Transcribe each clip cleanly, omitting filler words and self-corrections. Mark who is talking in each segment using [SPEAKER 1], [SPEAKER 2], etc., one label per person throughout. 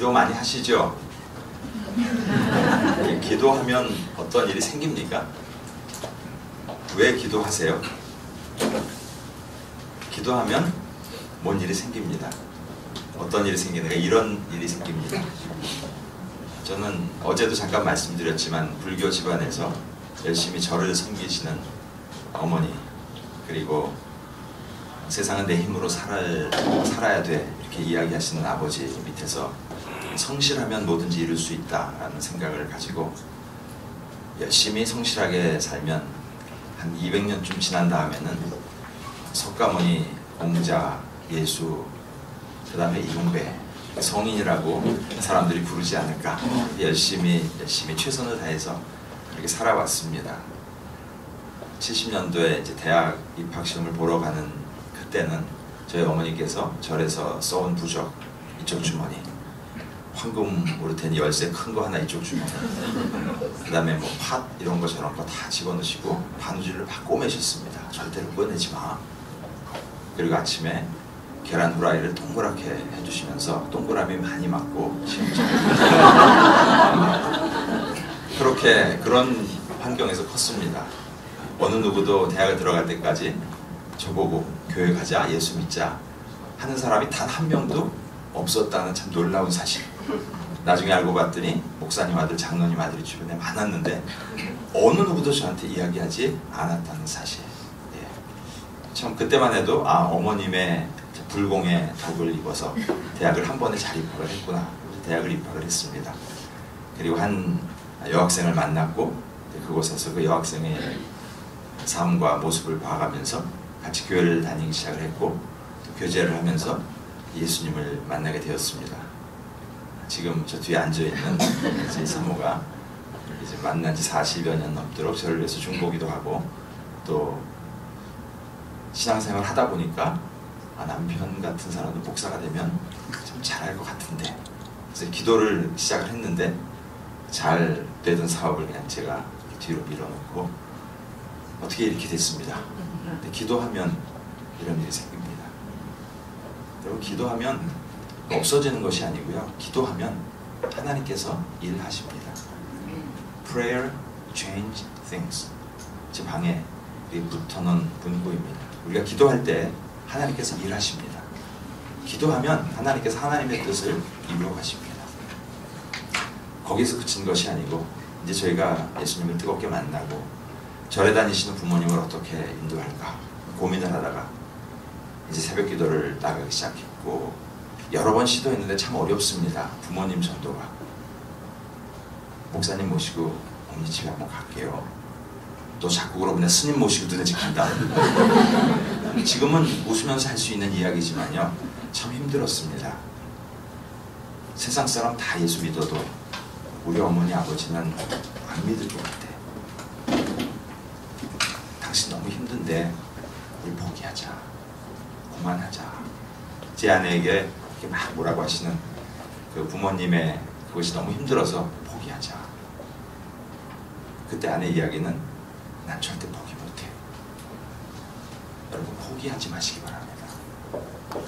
[SPEAKER 1] 기도 많이 하시죠? 기도하면 어떤 일이 생깁니까? 왜 기도하세요? 기도하면 뭔 일이 생깁니다. 어떤 일이 생기는가? 이런 일이 생깁니다. 저는 어제도 잠깐 말씀드렸지만 불교 집안에서 열심히 저를 섬기시는 어머니, 그리고 세상은 내 힘으로 살아야 돼 이렇게 이야기하시는 아버지 밑에서 성실하면 뭐든지 이룰 수 있다라는 생각을 가지고 열심히 성실하게 살면 한 200년쯤 지난 다음에는 석가모니, 공자, 예수, 그 다음에 이공배, 성인이라고 사람들이 부르지 않을까. 열심히 최선을 다해서 이렇게 살아왔습니다. 70년도에 이제 대학 입학시험을 보러 가는 그때는 저희 어머니께서 절에서 써온 부적 이쪽 주머니, 황금으로 된 열쇠 큰 거 하나 이쪽 주머니, 그 다음에 뭐 팥 이런 거 저런 거 다 집어넣으시고 바느질을 막 꼬매셨습니다. 절대로 꺼내지 마. 그리고 아침에 계란 후라이를 동그랗게 해주시면서 동그라미 많이 맞고 그렇게 그런 환경에서 컸습니다. 어느 누구도 대학을 들어갈 때까지 저보고 교회 가자, 예수 믿자 하는 사람이 단 한 명도 없었다는 참 놀라운 사실. 나중에 알고 봤더니 목사님 아들, 장로님 아들이 주변에 많았는데 어느 누구도 저한테 이야기하지 않았다는 사실. 예. 참 그때만 해도 어머님의 불공의 덕을 입어서 대학을 한 번에 잘 입학을 했구나. 대학을 입학을 했습니다. 그리고 한 여학생을 만났고 그곳에서 그 여학생의 삶과 모습을 봐가면서 같이 교회를 다니기 시작을 했고 또 교제를 하면서 예수님을 만나게 되었습니다. 지금 저 뒤에 앉아있는 제 사모가 이제 만난 지 40여 년 넘도록 저를 위해서 중보기도 하고 또 신앙생활 하다 보니까 남편 같은 사람도 목사가 되면 참 잘할 것 같은데, 그래서 기도를 시작을 했는데 잘 되던 사업을 그냥 제가 뒤로 밀어놓고 어떻게 이렇게 됐습니다. 근데 기도하면 이런 일이 생깁니다. 여러분, 기도하면 없어지는 것이 아니고요, 기도하면 하나님께서 일하십니다. Prayer change things. 제 방에 붙어놓은 문구입니다. 우리가 기도할 때 하나님께서 일하십니다. 기도하면 하나님께서 하나님의 뜻을 이루어 가십니다. 거기서 그친 것이 아니고 이제 저희가 예수님을 뜨겁게 만나고 절에 다니시는 부모님을 어떻게 인도할까 고민을 하다가 이제 새벽 기도를 나가기 시작했고 여러 번 시도했는데 참 어렵습니다. 부모님 전도가. 목사님 모시고 어머니 집에 한번 갈게요. 또 자꾸 그러면 스님 모시고 눈에 찍힌다. 지금은 웃으면서 할 수 있는 이야기지만요, 참 힘들었습니다. 세상 사람 다 예수 믿어도 우리 어머니 아버지는 안 믿을 것 같아. 당신 너무 힘든데 우리 포기하자, 그만하자. 제 아내에게 이렇게 막 뭐라고 하시는 그 부모님의 그것이 너무 힘들어서 포기하자. 그때 아내 이야기는 난 절대 포기 못해. 여러분, 포기하지 마시기 바랍니다.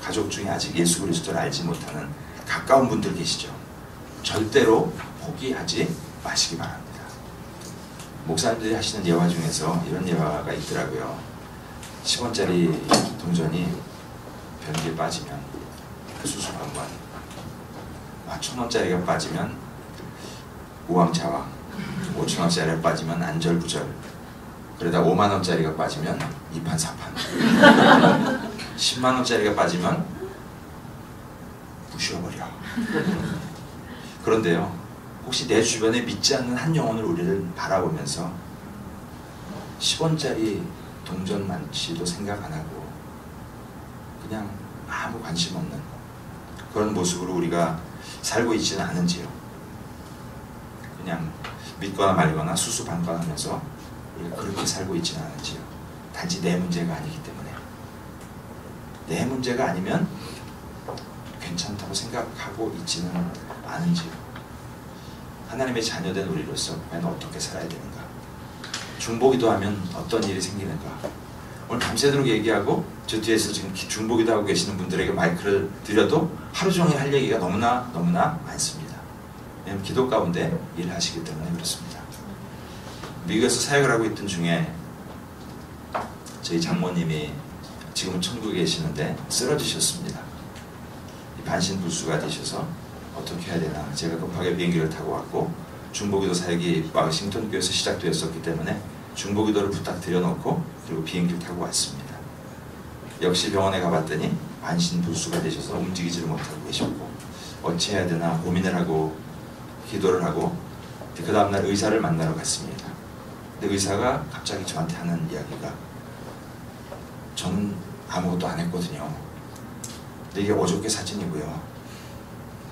[SPEAKER 1] 가족 중에 아직 예수 그리스도를 알지 못하는 가까운 분들 계시죠? 절대로 포기하지 마시기 바랍니다. 목사님들이 하시는 예화 중에서 이런 예화가 있더라고요. 10원짜리 동전이 변기에 빠지면 수술 한 번, 1000원짜리가 빠지면 우왕좌왕, 5000원짜리가 빠지면 안절부절, 그러다 5만원짜리가 빠지면 이판사판, 10만원짜리가 빠지면 부셔버려. 그런데요, 혹시 내 주변에 믿지 않는 한 영혼을 우리를 바라보면서 10원짜리 동전 많지도 생각 안 하고 그냥 아무 관심 없는 그런 모습으로 우리가 살고 있지는 않은지요. 그냥 믿거나 말거나 수수방관하면서 우리가 그렇게 살고 있지는 않은지요. 단지 내 문제가 아니기 때문에. 내 문제가 아니면 괜찮다고 생각하고 있지는 않은지요. 하나님의 자녀된 우리로서 과연 어떻게 살아야 되는가? 중보기도 하면 어떤 일이 생기는가? 오늘 밤새도록 얘기하고 저 뒤에서 지금 중보기도 하고 계시는 분들에게 마이크를 드려도 하루 종일 할 얘기가 너무나 많습니다. 왜냐하면 기도 가운데 일을 하시기 때문에 그렇습니다. 미국에서 사역을 하고 있던 중에 저희 장모님이 지금은 천국에 계시는데 쓰러지셨습니다. 반신불수가 되셔서 어떻게 해야 되나 제가 급하게 비행기를 타고 왔고 중보기도 사역이 워싱턴 교회에서 시작되었었기 때문에 중보기도를 부탁드려 놓고 그리고 비행기를 타고 왔습니다. 역시 병원에 가봤더니 반신불수가 되셔서 움직이지를 못하고 계셨고 어찌해야 되나 고민을 하고 기도를 하고 그 다음날 의사를 만나러 갔습니다. 근데 의사가 갑자기 저한테 하는 이야기가 저는 아무것도 안 했거든요. 근데 이게 어저께 사진이고요.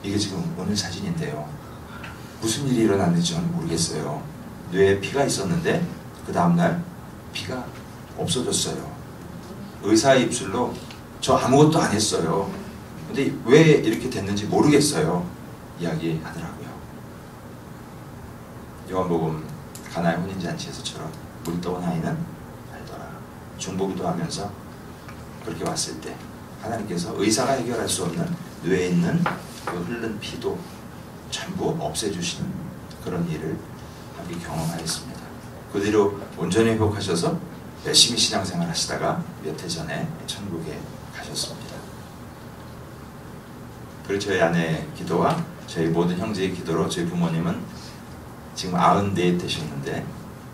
[SPEAKER 1] 이게 지금 오늘 사진인데요. 무슨 일이 일어났는지 저는 모르겠어요. 뇌에 피가 있었는데 그 다음날 피가 없어졌어요. 의사의 입술로 저 아무것도 안 했어요. 근데 왜 이렇게 됐는지 모르겠어요. 이야기하더라고요. 요한복음 가나의 혼인잔치에서처럼 물떠온 아이는 알더라. 중보기도 하면서 그렇게 왔을 때 하나님께서 의사가 해결할 수 없는 뇌에 있는 그 흐른 피도 전부 없애주시는 그런 일을 함께 경험하였습니다. 그 뒤로 온전히 회복하셔서 열심히 신앙생활 하시다가 몇 해 전에 천국에 가셨습니다. 그리고 저희 아내의 기도와 저희 모든 형제의 기도로 저희 부모님은 지금 94 되셨는데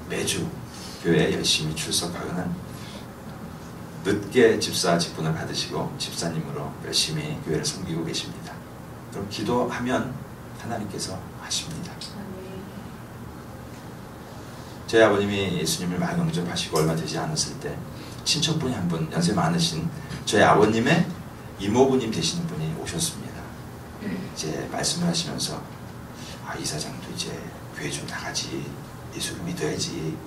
[SPEAKER 1] 매주 교회에 열심히 출석하고는 늦게 집사 직분을 받으시고 집사님으로 열심히 교회를 섬기고 계십니다. 그럼 기도하면 하나님께서 하십니다. 저희 아버님이 예수님을 막 영접하시고 얼마 되지 않았을 때 친척분이 한 분 연세 많으신 저희 아버님의 이모부님 되시는 분이 오셨습니다. 이제 말씀을 하시면서 이 사장도 이제 교회 좀 나가지, 예수를 믿어야지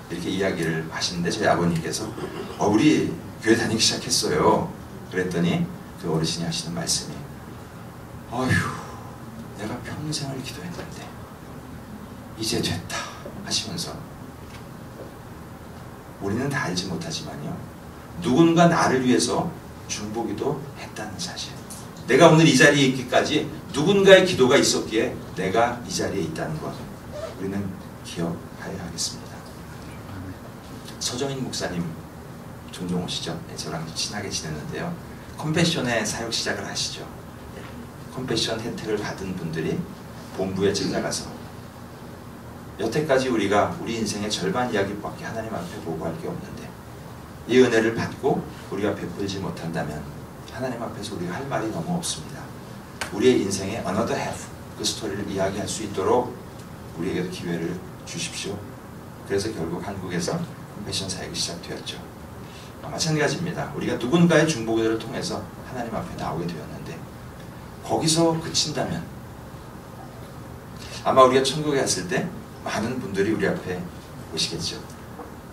[SPEAKER 1] 이렇게 이야기를 하시는데 저희 아버님께서 우리 교회 다니기 시작했어요. 그랬더니 그 어르신이 하시는 말씀이 어휴 내가 평생을 기도했는데 이제 됐다 하시면서 우리는 다 알지 못하지만요 누군가 나를 위해서 중보기도 했다는 사실, 내가 오늘 이 자리에 있기까지 누군가의 기도가 있었기에 내가 이 자리에 있다는 것 우리는 기억하여야 하겠습니다. 서정인 목사님 종종 오시죠? 네, 저랑 친하게 지냈는데요. 컴패션의 사역 시작을 하시죠. 컴패션 혜택을 받은 분들이 본부에 찾아가서 여태까지 우리가 우리 인생의 절반 이야기밖에 하나님 앞에 보고할 게 없는데 이 은혜를 받고 우리가 베풀지 못한다면 하나님 앞에서 우리가 할 말이 너무 없습니다. 우리의 인생의 another half 그 스토리를 이야기할 수 있도록 우리에게도 기회를 주십시오. 그래서 결국 한국에서 컴패션 사역이 시작되었죠. 마찬가지입니다. 우리가 누군가의 중보기도를 통해서 하나님 앞에 나오게 되었는데 거기서 그친다면 아마 우리가 천국에 갔을 때 많은 분들이 우리 앞에 오시겠죠.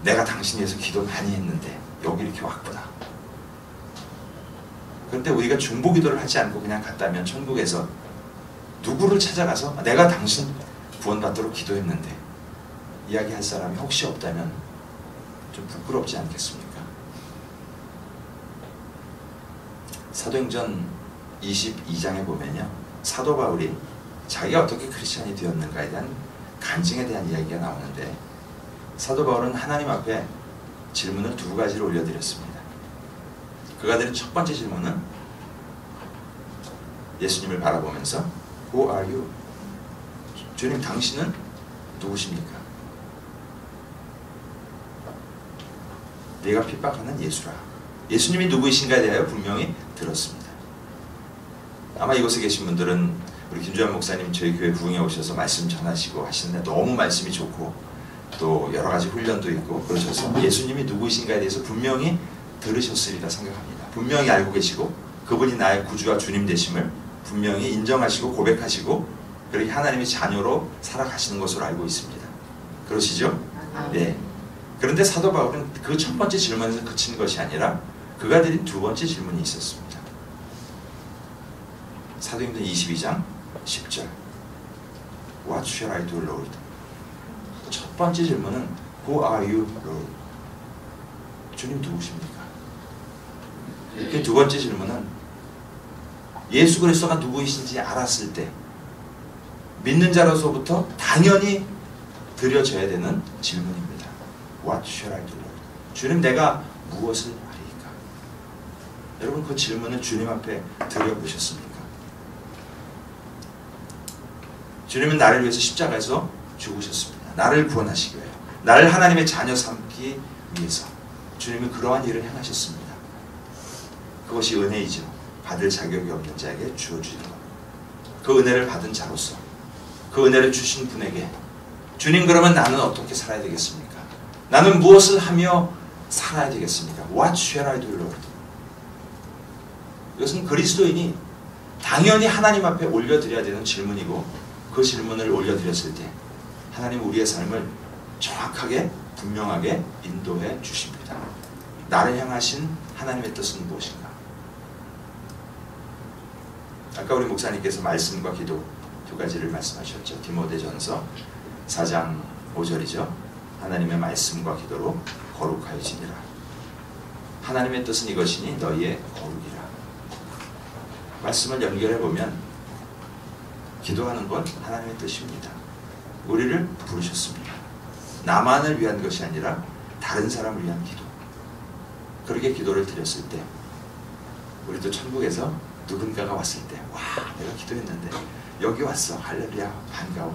[SPEAKER 1] 내가 당신 위해서 기도 많이 했는데 여기 이렇게 왔구나. 그런데 우리가 중보기도를 하지 않고 그냥 갔다면 천국에서 누구를 찾아가서 내가 당신 구원받도록 기도했는데 이야기할 사람이 혹시 없다면 좀 부끄럽지 않겠습니까? 사도행전 22장에 보면요 사도 바울이 자기가 어떻게 크리스찬이 되었는가에 대한 간증에 대한 이야기가 나오는데 사도 바울은 하나님 앞에 질문을 두 가지를 올려드렸습니다. 그가 드린 첫 번째 질문은 예수님을 바라보면서 Who are you? 주님 당신은 누구십니까? 네가 핍박하는 예수라. 예수님이 누구이신가에 대하여 분명히 들었습니다. 아마 이곳에 계신 분들은 우리 김주환 목사님 저희 교회 부흥에 오셔서 말씀 전하시고 하시는데 너무 말씀이 좋고 또 여러 가지 훈련도 있고 그러셔서 예수님이 누구이신가에 대해서 분명히 들으셨으리라 생각합니다. 분명히 알고 계시고 그분이 나의 구주와 주님 되심을 분명히 인정하시고 고백하시고 그렇게 하나님의 자녀로 살아가시는 것으로 알고 있습니다. 그러시죠? 네. 그런데 사도 바울은 그 첫 번째 질문에서 그친 것이 아니라 그가 드린 두 번째 질문이 있었습니다. 사도행전 22장 10절 What shall I do, Lord? 첫 번째 질문은 Who are you, Lord? 주님 누구십니까? 그 두 번째 질문은 예수 그리스도가 누구이신지 알았을 때 믿는 자로서부터 당연히 드려져야 되는 질문입니다. What shall I do, Lord? 주님, 내가 무엇을 하리이까? 여러분, 그 질문을 주님 앞에 드려보셨습니까? 주님은 나를 위해서 십자가에서 죽으셨습니다. 나를 구원하시기 위하여, 나를 하나님의 자녀 삼기 위해서 주님은 그러한 일을 행하셨습니다. 그것이 은혜이죠. 받을 자격이 없는 자에게 주어주는 것. 그 은혜를 받은 자로서 그 은혜를 주신 분에게 주님, 그러면 나는 어떻게 살아야 되겠습니까? 나는 무엇을 하며 살아야 되겠습니까? What shall I do, Lord? 이것은 그리스도인이 당연히 하나님 앞에 올려드려야 되는 질문이고, 그 질문을 올려드렸을 때 하나님 우리의 삶을 정확하게 분명하게 인도해 주십니다. 나를 향하신 하나님의 뜻은 무엇인가? 아까 우리 목사님께서 말씀과 기도 두 가지를 말씀하셨죠. 디모데전서 4장 5절이죠. 하나님의 말씀과 기도로 거룩하여지니라. 하나님의 뜻은 이것이니 너희의 거룩이라. 말씀을 연결해보면 기도하는 건 하나님의 뜻입니다. 우리를 부르셨습니다. 나만을 위한 것이 아니라 다른 사람을 위한 기도. 그렇게 기도를 드렸을 때 우리도 천국에서 누군가가 왔을 때, 와, 내가 기도했는데 여기 왔어, 할렐루야, 반가워.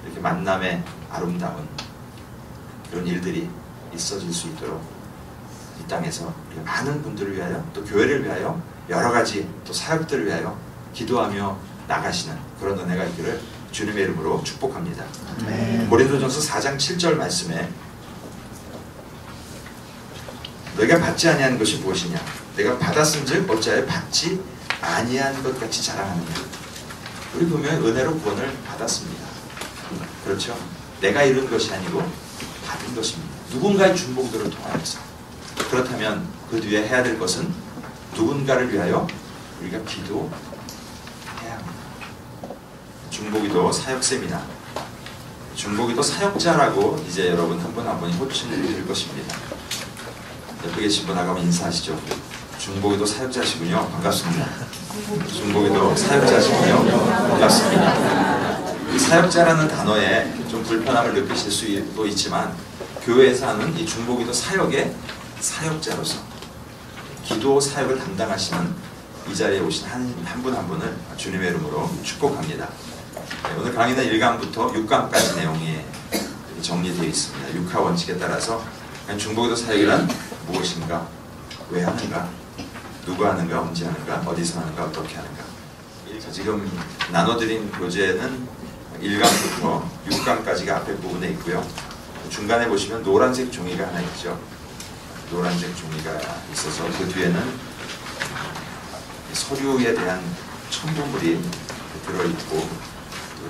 [SPEAKER 1] 이렇게 만남의 아름다운 그런 일들이 있어질 수 있도록 이 땅에서 우리 많은 분들을 위하여, 또 교회를 위하여, 여러 가지 또 사역들을 위하여 기도하며 나가시는 그런 은혜가 있기를 주님의 이름으로 축복합니다. 고린도전서 4장 7절 말씀에 너희가 받지 아니한 것이 무엇이냐? 내가 받았은즉 어찌하여 받지 아니한 것 같이 자랑하느냐? 우리 보면 은혜로 구원을 받았습니다. 그렇죠? 내가 이룬 것이 아니고 받은 것입니다. 누군가의 중보기도를 통하여서. 그렇다면 그 뒤에 해야 될 것은 누군가를 위하여 우리가 기도해야 합니다. 중보기도 사역 세미나, 중보기도 사역자라고 이제 여러분 한 분 한 분이 호칭을 드릴 것입니다. 옆에 계신 분 나가면 인사하시죠. 중보기도 사역자시군요. 반갑습니다. 중보기도 사역자시군요. 반갑습니다. 사역자라는 단어에 좀 불편함을 느끼실 수도 있지만 교회에서 하는 이 중보기도 사역의 사역자로서 기도 사역을 담당하시는 이 자리에 오신 한 분 한 분을 주님의 이름으로 축복합니다. 오늘 강의는 1강부터 6강까지 내용이 정리되어 있습니다. 6하 원칙에 따라서 중보기도 사역이란 무엇인가, 왜 하는가, 누구 하는가, 언제 하는가, 어디서 하는가, 어떻게 하는가. 지금 나눠드린 교재는 1강부터 6강까지가 앞에 부분에 있고요. 중간에 보시면 노란색 종이가 하나 있죠. 노란색 종이가 있어서 그 뒤에는 서류에 대한 첨부물이 들어있고,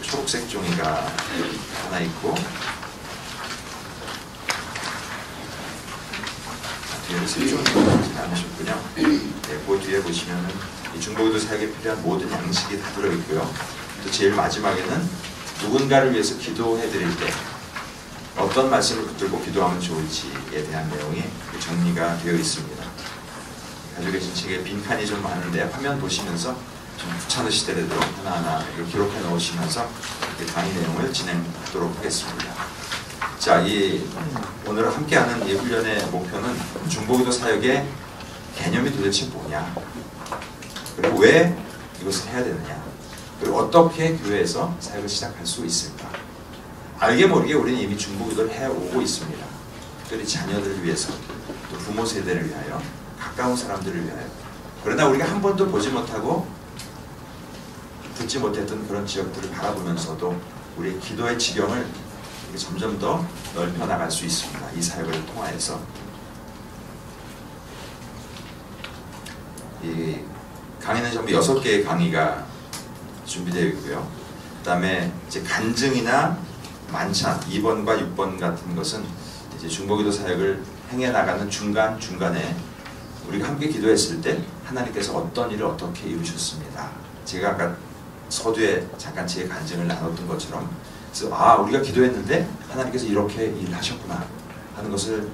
[SPEAKER 1] 초록색 종이가 하나 있고, 뒤에는 색종이가 않으셨군요. 네, 그 뒤에 보시면은 이 중보기도 사역에 필요한 모든 양식이 다 들어있고요. 또 제일 마지막에는 누군가를 위해서 기도해 드릴 때 어떤 말씀을 붙들고 기도하면 좋을지에 대한 내용이 정리가 되어 있습니다. 가지고 계신 책에 빈칸이 좀 많은데 화면 보시면서 좀 귀찮으시더라도 하나하나 기록해 놓으시면서 강의 내용을 진행하도록 하겠습니다. 자, 오늘 함께하는 이 훈련의 목표는 중보기도 사역의 개념이 도대체 뭐냐, 그리고 왜 이것을 해야 되느냐, 그리고 어떻게 교회에서 사역을 시작할 수 있을까. 알게 모르게 우리는 이미 중보기도를 해오고 있습니다. 특별히 자녀들을 위해서, 또 부모 세대를 위하여, 가까운 사람들을 위하여. 그러나 우리가 한 번도 보지 못하고 듣지 못했던 그런 지역들을 바라보면서도 우리의 기도의 지경을 점점 더 넓혀 나갈 수 있습니다. 이 사역을 통하여서. 이 강의는 전부 6개의 강의가 준비되어 있고요. 그 다음에 이제 간증이나 만찬 2번과 6번 같은 것은 이제 중보기도 사역을 행해 나가는 중간중간에 우리가 함께 기도했을 때 하나님께서 어떤 일을 어떻게 이루셨습니다. 제가 아까 서두에 잠깐 제 간증을 나눴던 것처럼, 그래서 우리가 기도했는데 하나님께서 이렇게 일하셨구나 하는 것을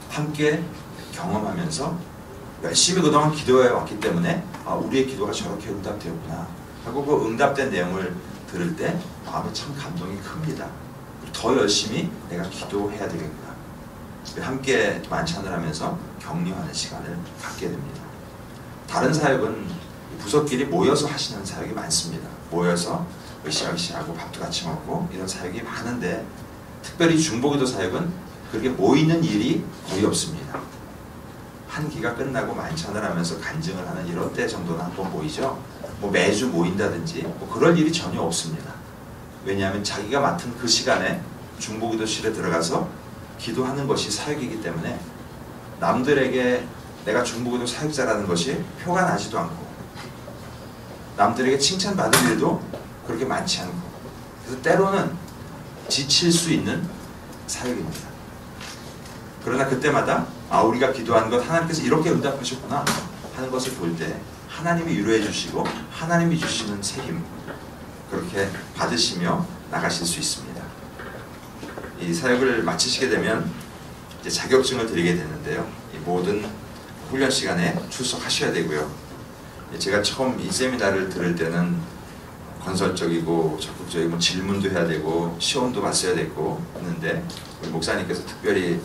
[SPEAKER 1] 함께 경험하면서 열심히 그동안 기도해 왔기 때문에 우리의 기도가 저렇게 응답되었구나 하고 그 응답된 내용을 들을 때 마음에 참 감동이 큽니다. 더 열심히 내가 기도해야 되겠구나. 함께 만찬을 하면서 격려하는 시간을 갖게 됩니다. 다른 사역은 부서끼리 모여서 하시는 사역이 많습니다. 모여서 으쌰으쌰하고 밥도 같이 먹고 이런 사역이 많은데 특별히 중보기도 사역은 그렇게 모이는 일이 거의 없습니다. 한 기가 끝나고 만찬을 하면서 간증을 하는 이런 때 정도는 한번 모이죠. 뭐 매주 모인다든지 뭐 그럴 일이 전혀 없습니다. 왜냐하면 자기가 맡은 그 시간에 중보기도실에 들어가서 기도하는 것이 사역이기 때문에 남들에게 내가 중보기도 사역자라는 것이 표가 나지도 않고 남들에게 칭찬받을 일도 그렇게 많지 않고 그래서 때로는 지칠 수 있는 사역입니다. 그러나 그때마다 우리가 기도한 것 하나님께서 이렇게 응답하셨구나 하는 것을 볼 때 하나님이 위로해 주시고 하나님이 주시는 새 힘 그렇게 받으시며 나가실 수 있습니다. 이 사역을 마치시게 되면 이제 자격증을 드리게 되는데요. 이 모든 훈련 시간에 출석하셔야 되고요. 제가 처음 이 세미나를 들을 때는 건설적이고 적극적이고 질문도 해야 되고 시험도 봤어야 되고 했는데 우리 목사님께서 특별히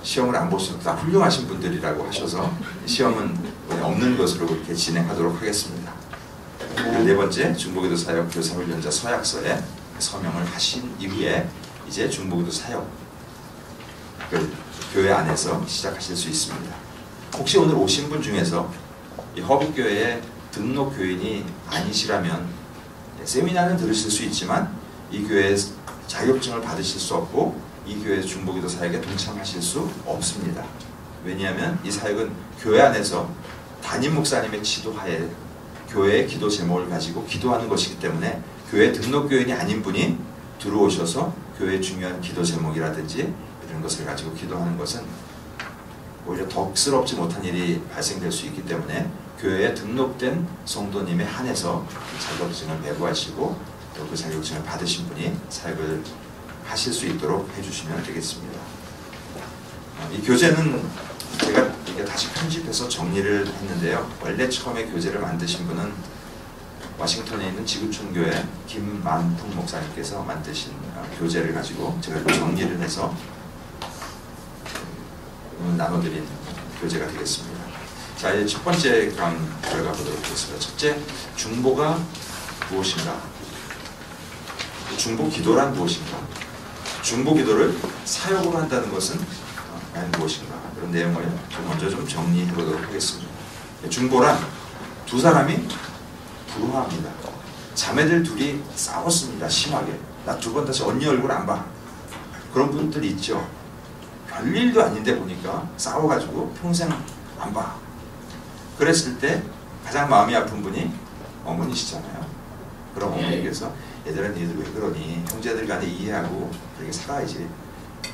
[SPEAKER 1] 시험을 안 보셔도 다 훌륭하신 분들이라고 하셔서 시험은 없는 것으로 그렇게 진행하도록 하겠습니다. 그리고 네 번째 중보기도 사역 교사훈련자 서약서에 서명을 하신 이후에 이제 중보기도 사역을 교회 안에서 시작하실 수 있습니다. 혹시 오늘 오신 분 중에서 이 허빛교회의 등록 교인이 아니시라면 세미나는 들으실 수 있지만 이 교회의 자격증을 받으실 수 없고 이 교회 중보기도 사역에 동참하실 수 없습니다. 왜냐하면 이 사역은 교회 안에서 담임 목사님의 지도하에 교회의 기도 제목을 가지고 기도하는 것이기 때문에 교회 등록 교인이 아닌 분이 들어오셔서 교회의 중요한 기도 제목이라든지 이런 것을 가지고 기도하는 것은 오히려 덕스럽지 못한 일이 발생될 수 있기 때문에 교회에 등록된 성도님에 한해서 자격증을 배부하시고 또 그 자격증을 받으신 분이 사역을 하실 수 있도록 해주시면 되겠습니다. 이 교재는 제가 이게 다시 편집해서 정리를 했는데요. 원래 처음에 교재를 만드신 분은 워싱턴에 있는 지구촌교회 김만풍 목사님께서 만드신 교재를 가지고 제가 정리를 해서 나눠드린 교재가 되겠습니다. 자, 이제 첫 번째 강 들어가 보도록 하겠습니다. 첫째, 중보가 무엇인가? 중보 기도란 무엇인가? 중보 기도를 사역으로 한다는 것은 무엇인가? 그런 내용을 먼저 좀 정리해 보도록 하겠습니다. 중보란 두 사람이 불화합니다. 자매들 둘이 싸웠습니다. 심하게. 나 두 번 다시 언니 얼굴 안 봐. 그런 분들이 있죠. 별일도 아닌데 보니까 싸워가지고 평생 안 봐. 그랬을 때 가장 마음이 아픈 분이 어머니시잖아요. 그럼 어머니께서 얘들아 니들 왜 그러니? 형제들 간에 이해하고 그렇게 살아야지.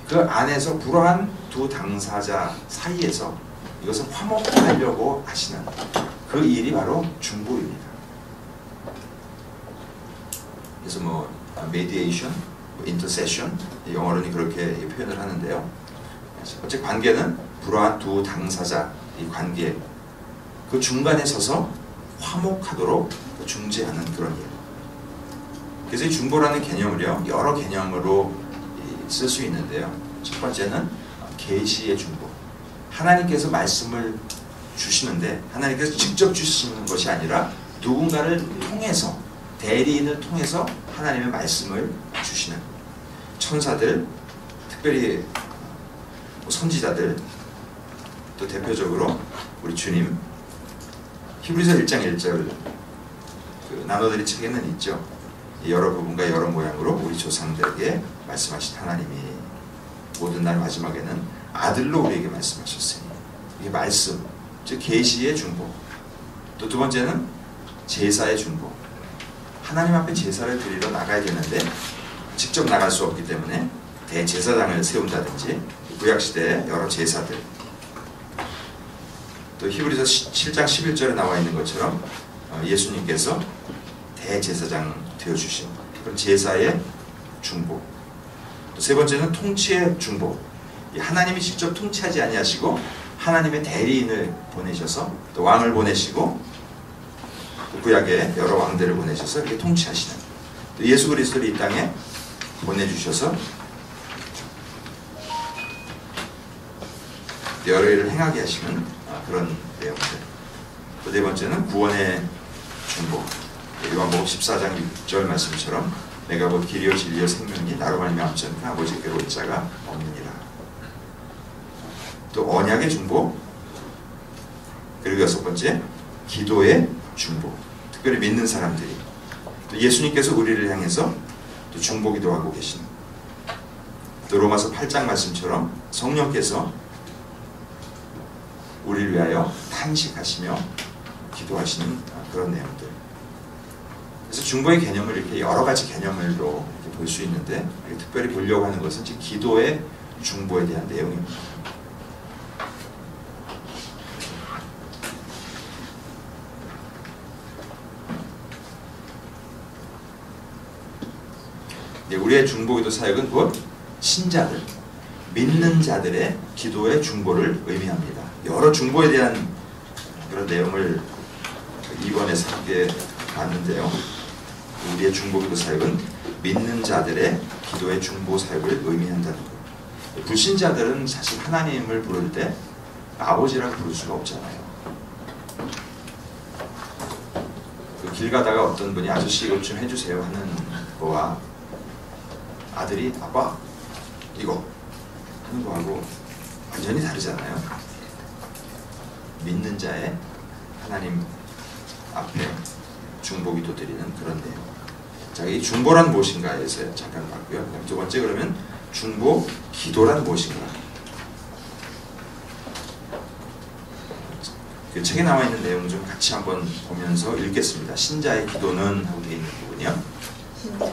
[SPEAKER 1] 그 안에서 불화한 두 당사자 사이에서 이것을 화목하려고 하시는 그 일이 바로 중보입니다. 그래서 뭐 mediation, intercession 영어로는 그렇게 표현을 하는데요. 어째 관계는 불화한 두 당사자 이 관계 그 중간에 서서 화목하도록 중재하는 그런 일. 그래서 이 중보라는 개념을요 여러 개념으로 쓸 수 있는데요. 첫 번째는 계시의 중보. 하나님께서 말씀을 주시는데 하나님께서 직접 주시는 것이 아니라 누군가를 통해서 대리인을 통해서 하나님의 말씀을 주시는 천사들, 특별히 선지자들, 또 대표적으로 우리 주님 히브리서 1장 1절 그 나눠드린 책에는 있죠. 여러 부분과 여러 모양으로 우리 조상들에게 말씀하신 하나님이 모든 날 마지막에는 아들로 우리에게 말씀하셨으니 이게 말씀, 즉 계시의 중보. 또 두 번째는 제사의 중보. 하나님 앞에 제사를 드리러 나가야 되는데 직접 나갈 수 없기 때문에 대제사장을 세운다든지 구약시대의 여러 제사들, 또 히브리서 7장 11절에 나와 있는 것처럼 예수님께서 대제사장 되어주신 그런 제사의 중보. 또 세 번째는 통치의 중보. 하나님이 직접 통치하지 아니하시고 하나님의 대리인을 보내셔서 또 왕을 보내시고 또 구약에 여러 왕들을 보내셔서 이렇게 통치하시는, 또 예수 그리스도를 이 땅에 보내주셔서 여러 일을 행하게 하시는 그런 내용들. 또 네 번째는 구원의 중보. 요한복음 14장 6절 말씀처럼 내가 곧 길이요 진리요 생명이 나로 말미암지 않고 아버지께로 올 자가 없느니라. 또 언약의 중보. 그리고 여섯 번째 기도의 중보. 특별히 믿는 사람들이 또 예수님께서 우리를 향해서 또 중보기도 하고 계신, 또 로마서 8장 말씀처럼 성령께서 우리를 위하여 탄식하시며 기도하시는 그런 내용들. 그래서 중보의 개념을 이렇게 여러 가지 개념으로 볼 수 있는데, 특별히 보려고 하는 것은 지금 기도의 중보에 대한 내용입니다. 우리의 중보기도 사역은 곧 신자들, 믿는 자들의 기도의 중보를 의미합니다. 여러 중보에 대한 그런 내용을 이번에서 함께 봤는데요. 우리의 중보기도 사역은 믿는 자들의 기도의 중보 사역을 의미한다는 것. 불신자들은 사실 하나님을 부를 때 아버지라고 부를 수가 없잖아요. 길 가다가 어떤 분이 아저씨 이것 좀 해주세요 하는 거와 아들이 아빠 이거 하는 거하고 완전히 다르잖아요. 믿는 자의 하나님 앞에 중보기도 드리는 그런 내용. 자, 이 중보란 무엇인가에서 잠깐 봤고요. 그다음 두 번째, 그러면 중보 기도란 무엇인가? 그 책에 나와 있는 내용 좀 같이 한번 보면서 읽겠습니다. 신자의 기도는 하고 되어 있는 부분이요.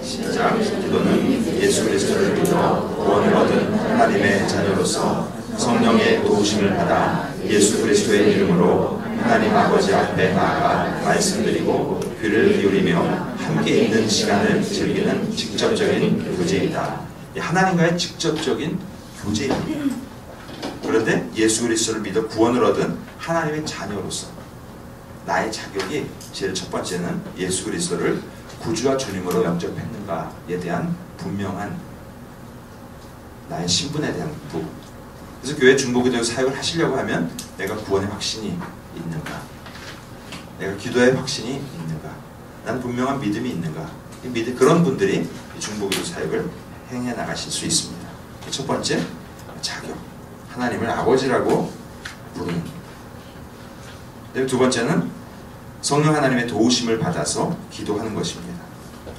[SPEAKER 1] 신자 기도는 예수 그리스도를 믿어 구원을 얻은 하나님의 자녀로서 성령의 도우심을 받아 예수 그리스도의 이름으로 하나님 아버지 앞에 나아가 말씀드리고 귀를 기울이며 함께 있는 시간을 즐기는 직접적인 교제이다. 하나님과의 직접적인 교제입니다. 그런데 예수 그리스도를 믿어 구원을 얻은 하나님의 자녀로서 나의 자격이, 제일 첫 번째는 예수 그리스도를 구주와 주님으로 영접했는가에 대한 분명한 나의 신분에 대한 부분. 그래서 교회 중보기도 사역을 하시려고 하면 내가 구원의 확신이 있는가, 내가 기도의 확신이 있는가, 난 분명한 믿음이 있는가, 그런 분들이 중보기도 사역을 행해 나가실 수 있습니다. 첫 번째, 자격, 하나님을 아버지라고 부르는. 두 번째는 성령 하나님의 도우심을 받아서 기도하는 것입니다.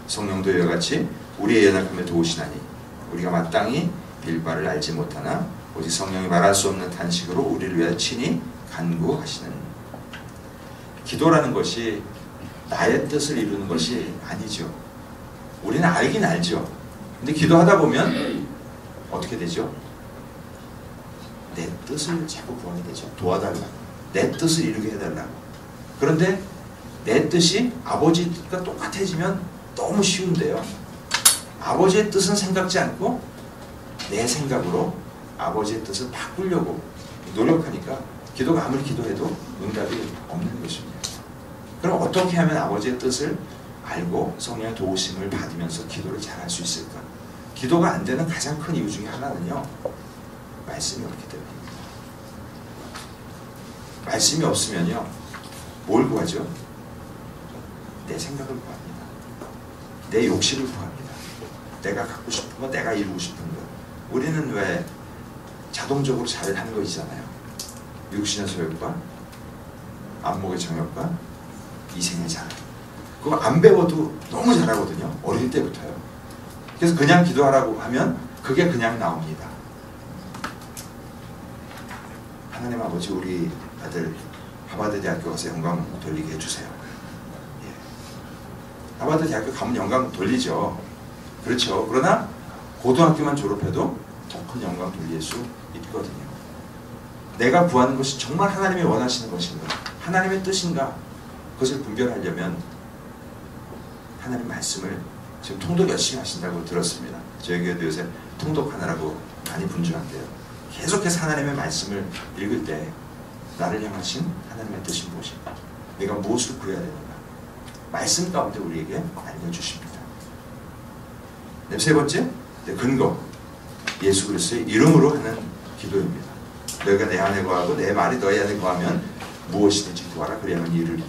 [SPEAKER 1] 성령도 이와 같이 우리의 연약함에 도우시나니 우리가 마땅히 빌 바를 알지 못하나 오직 성령이 말할 수 없는 탄식으로 우리를 위하여 친히 간구하시는. 기도라는 것이 나의 뜻을 이루는 것이 아니죠. 우리는 알긴 알죠. 근데 기도하다 보면 어떻게 되죠? 내 뜻을 자꾸 구하게 되죠. 도와달라고, 내 뜻을 이루게 해달라고. 그런데 내 뜻이 아버지 뜻과 똑같아지면 너무 쉬운데요. 아버지의 뜻은 생각지 않고 내 생각으로 아버지의 뜻을 바꾸려고 노력하니까 기도가 아무리 기도해도 응답이 없는 것입니다. 그럼 어떻게 하면 아버지의 뜻을 알고 성령의 도우심을 받으면서 기도를 잘할 수 있을까? 기도가 안 되는 가장 큰 이유 중에 하나는요, 말씀이 없기 때문입니다. 말씀이 없으면요, 뭘 구하죠? 내 생각을 구합니다. 내 욕심을 구합니다. 내가 갖고 싶은 거, 내가 이루고 싶은 거. 우리는 왜 자동적으로 잘하는 거 있잖아요. 육신의 소욕과 안목의 정욕과 이생의 자랑. 그거 안 배워도 너무 잘하거든요. 어릴 때부터요. 그래서 그냥 기도하라고 하면 그게 그냥 나옵니다. 하나님 아버지, 우리 아들 하버드 대학교 가서 영광 돌리게 해주세요. 예. 하버드 대학교 가면 영광 돌리죠. 그렇죠. 그러나 고등학교만 졸업해도 더 큰 영광 돌릴 수 있거든요. 내가 구하는 것이 정말 하나님이 원하시는 것인가, 하나님의 뜻인가, 그것을 분별하려면 하나님 말씀을, 지금 통독 열심히 하신다고 들었습니다. 저희 교회도 요새 통독하느라고 많이 분주한데요. 계속해서 하나님의 말씀을 읽을 때 나를 향하신 하나님의 뜻이 무엇인가? 내가 무엇을 구해야 되는가? 말씀 가운데 우리에게 알려주십니다. 네, 세 번째, 근거. 예수 그리스도의 이름으로 하는 기도입니다. 너희가 내 안에 거하고 내 말이 너희 안에 거하면 무엇이든지 구하라 그리하면 이루리라.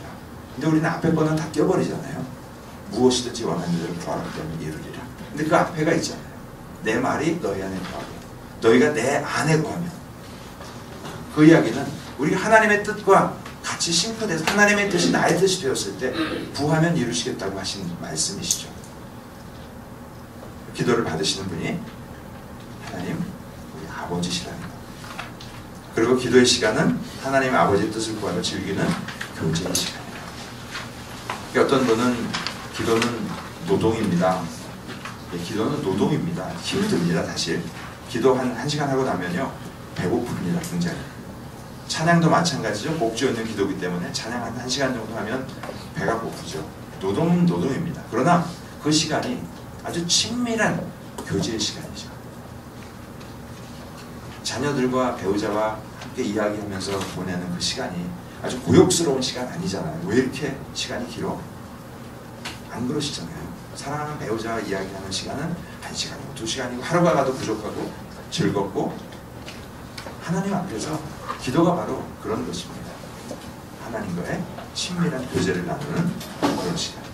[SPEAKER 1] 근데 우리는 앞에 거는 다 껴버리잖아요. 무엇이든지 원하는 대로 구하라 그리하면 이루리라. 근데 그 앞에가 있잖아요. 내 말이 너희 안에 거하고 너희가 내 안에 거하면. 그 이야기는 우리가 하나님의 뜻과 같이 싱크돼서 하나님의 뜻이 나의 뜻이 되었을 때 구하면 이루시겠다고 하신 말씀이시죠. 기도를 받으시는 분이 하나님 우리 아버지시랍니다. 그리고 기도의 시간은 하나님 아버지의 뜻을 구하며 즐기는 교제의 시간이에요. 그러니까 어떤 분은 기도는 노동입니다. 기도는 노동입니다. 힘듭니다. 사실 기도 한 시간 하고 나면요 배고픕니다. 굉장히. 찬양도 마찬가지죠. 목주 있는 기도이기 때문에 찬양 한 시간 정도 하면 배가 고프죠. 노동은 노동입니다. 그러나 그 시간이 아주 친밀한 교제의 시간이죠. 자녀들과 배우자와 함께 이야기하면서 보내는 그 시간이 아주 고역스러운 시간 아니잖아요. 왜 이렇게 시간이 길어? 안 그러시잖아요. 사랑하는 배우자와 이야기하는 시간은 1시간이고 2시간이고 하루가 가도 부족하고 즐겁고 하나님 앞에서 기도가 바로 그런 것입니다. 하나님과의 친밀한 교제를 나누는 그런 시간.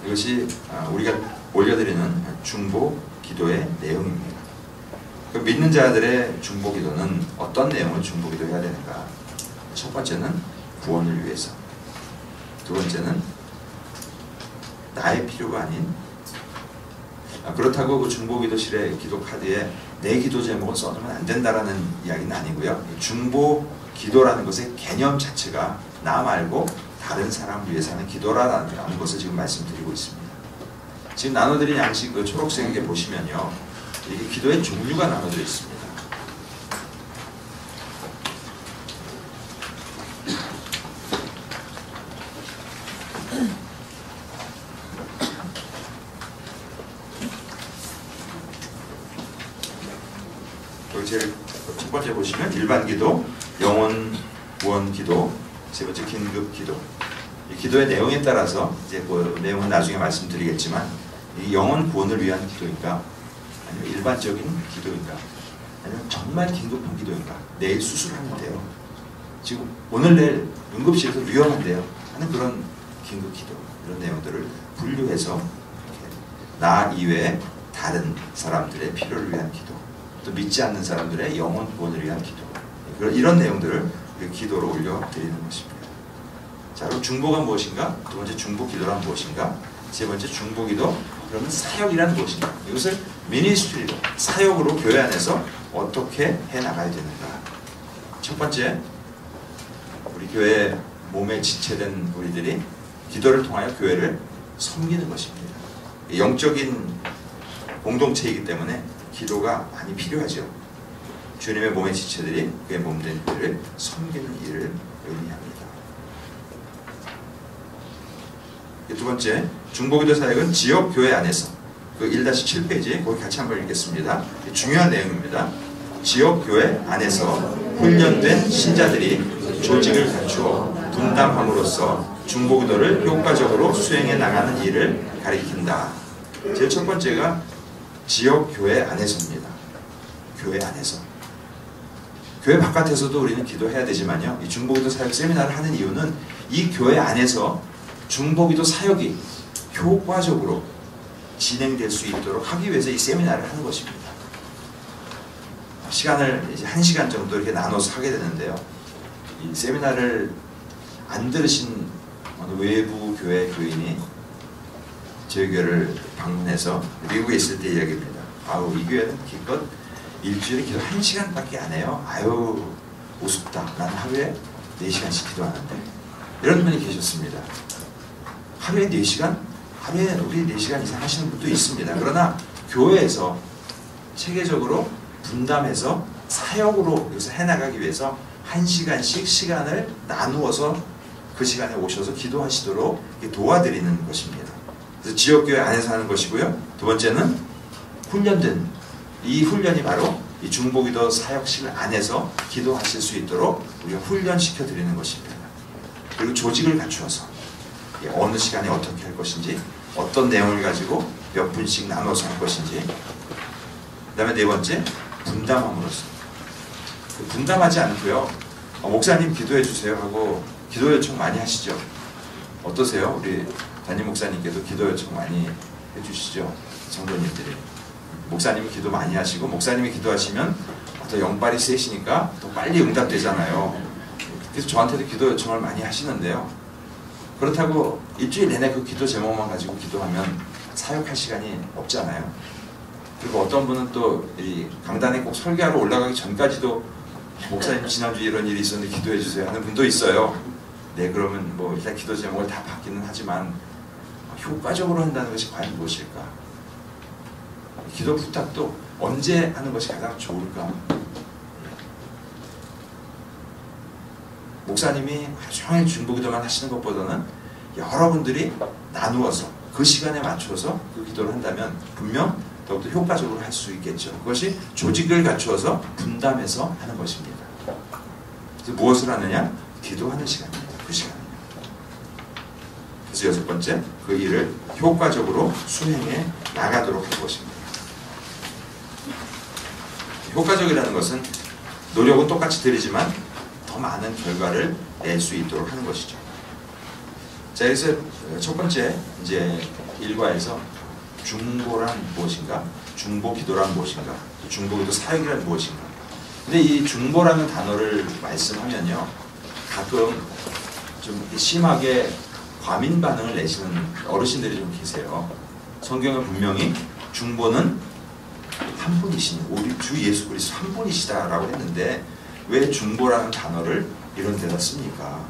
[SPEAKER 1] 이것이 우리가 올려드리는 중보 기도의 내용입니다. 그 믿는 자들의 중보 기도는 어떤 내용을 중보 기도해야 되는가? 첫 번째는 구원을 위해서, 두 번째는 나의 필요가 아닌 그렇다고 그 중보 기도실의 기도 카드에 내 기도 제목을 써두면 안 된다라는 이야기는 아니고요. 중보 기도라는 것의 개념 자체가 나 말고 다른 사람 위해서 하는 기도라는 것을 지금 말씀드리고 있습니다. 지금 나눠드린 양식 그 초록색에 보시면요, 이게 기도의 종류가 나눠져 있습니다. 제일 첫 번째 보시면 일반 기도, 영혼 구원 기도, 세 번째 긴급 기도. 이 기도의 내용에 따라서 이제 그 내용은 나중에 말씀드리겠지만, 이 영혼 구원을 위한 기도인가, 아니면 일반적인 기도인가, 아니면 정말 긴급한 기도인가, 내일 수술하는데요, 지금 오늘 내일 응급실에서 위험한데요 하는 그런 긴급 기도, 이런 내용들을 분류해서 나 이외에 다른 사람들의 필요를 위한 기도, 또 믿지 않는 사람들의 영혼 구원을 위한 기도, 이런 내용들을 기도로 올려드리는 것입니다. 자, 그럼 중보가 무엇인가? 두 번째 중보 기도란 무엇인가? 세 번째 중보 기도, 그러면 사역이란 무엇인가? 이것을 미니스트리로, 사역으로 교회 안에서 어떻게 해나가야 되는가? 첫 번째, 우리 교회 몸에 지체된 우리들이 기도를 통하여 교회를 섬기는 것입니다. 영적인 공동체이기 때문에 기도가 많이 필요하죠. 주님의 몸의 지체들이 그의 몸된 일을 섬기는 일을 의미합니다. 두 번째, 중보기도 사역은 지역교회 안에서, 그 1-7페이지 거기 같이 한번 읽겠습니다. 중요한 내용입니다. 지역교회 안에서 훈련된 신자들이 조직을 갖추어 분담함으로써 중보기도를 효과적으로 수행해 나가는 일을 가리킨다. 제일 첫 번째가 지역교회 안에서입니다. 교회 안에서. 교회 바깥에서도 우리는 기도해야 되지만요, 이 중보기도 사역 세미나를 하는 이유는 이 교회 안에서 중보기도 사역이 효과적으로 진행될 수 있도록 하기 위해서 이 세미나를 하는 것입니다. 시간을 이제 1시간 정도 이렇게 나눠서 하게 되는데요, 이 세미나를 안 들으신 어느 외부 교회 교인이 저희 교회를 방문해서 미국에 있을 때 이야기입니다. 아우, 이 교회는 기껏 일주일에 기도 1시간밖에 안 해요. 아유, 우습다. 나는 하루에 4시간씩 기도하는데. 이런 분이 계셨습니다. 하루에 4시간? 하루에 우리 4시간 이상 하시는 분도 있습니다. 그러나 교회에서 체계적으로 분담해서 사역으로 여기서 해나가기 위해서 1시간씩 시간을 나누어서 그 시간에 오셔서 기도하시도록 도와드리는 것입니다. 그래서 지역교회 안에서 하는 것이고요. 두 번째는 훈련된 이 훈련이 바로 이 중보기도 사역실 안에서 기도하실 수 있도록 우리가 훈련시켜 드리는 것입니다. 그리고 조직을 갖추어서 어느 시간에 어떻게 할 것인지, 어떤 내용을 가지고 몇 분씩 나눠서 할 것인지, 그 다음에 네 번째, 분담함으로써. 분담하지 않고요, 목사님 기도해 주세요 하고 기도 요청 많이 하시죠? 어떠세요? 우리 담임 목사님께도 기도 요청 많이 해주시죠? 성도님들이. 목사님이 기도 많이 하시고, 목사님이 기도하시면 더 영빨이 세시니까 더 빨리 응답되잖아요. 그래서 저한테도 기도 요청을 많이 하시는데요. 그렇다고 일주일 내내 그 기도 제목만 가지고 기도하면 사역할 시간이 없잖아요. 그리고 어떤 분은 또 이 강단에 꼭 설교하러 올라가기 전까지도 목사님 지난주에 이런 일이 있었는데 기도해 주세요 하는 분도 있어요. 네, 그러면 뭐 일단 기도 제목을 다 받기는 하지만 효과적으로 한다는 것이 과연 무엇일까? 기도 부탁도 언제 하는 것이 가장 좋을까? 목사님이 하루 종일 중보기도만 하시는 것보다는 여러분들이 나누어서 그 시간에 맞춰서 그 기도를 한다면 분명 더욱더 효과적으로 할 수 있겠죠. 그것이 조직을 갖추어서 분담해서 하는 것입니다. 그래서 무엇을 하느냐? 기도하는 시간입니다. 그 시간이요. 그래서 여섯 번째, 그 일을 효과적으로 수행해 나가도록 할 것입니다. 효과적이라는 것은 노력은 똑같이 들이지만 더 많은 결과를 낼 수 있도록 하는 것이죠. 자, 그래서 첫 번째 이제 일과에서 중보란 무엇인가, 중보기도란 무엇인가, 중보기도 사역이란 무엇인가. 근데 이 중보라는 단어를 말씀하면요, 가끔 좀 심하게 과민 반응을 내시는 어르신들이 좀 계세요. 성경은 분명히 중보는 한 분이신 우리 주 예수 그리스도 한 분이시다라고 했는데 왜 중보라는 단어를 이런 데다 씁니까?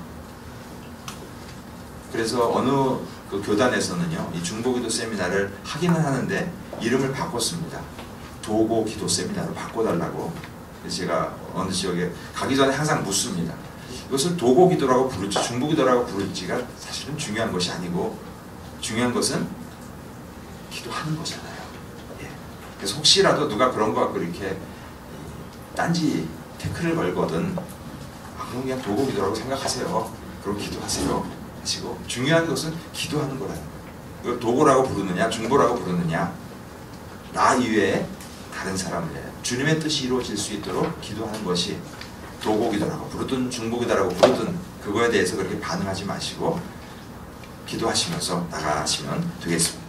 [SPEAKER 1] 그래서 어느 그 교단에서는요, 이 중보기도 세미나를 하기는 하는데 이름을 바꿨습니다. 도고 기도 세미나로 바꿔달라고. 그래서 제가 어느 지역에 가기 전에 항상 묻습니다. 이것을 도고 기도라고 부를지 중보기도라고 부를지가 사실은 중요한 것이 아니고 중요한 것은 기도하는 거잖아요. 예. 그래서 혹시라도 누가 그런 거 갖고 이렇게 딴지 태클을 걸거든, 그럼 그냥 도고 기도라고 생각하세요. 그럼 기도하세요. 하시고, 중요한 것은 기도하는 거라는 거예요. 이걸 도고라고 부르느냐 중보라고 부르느냐, 나 이외에 다른 사람을 위해 주님의 뜻이 이루어질 수 있도록 기도하는 것이 도고기도라고 부르든 중보기도라고 부르든 그거에 대해서 그렇게 반응하지 마시고 기도하시면서 나가시면 되겠습니다.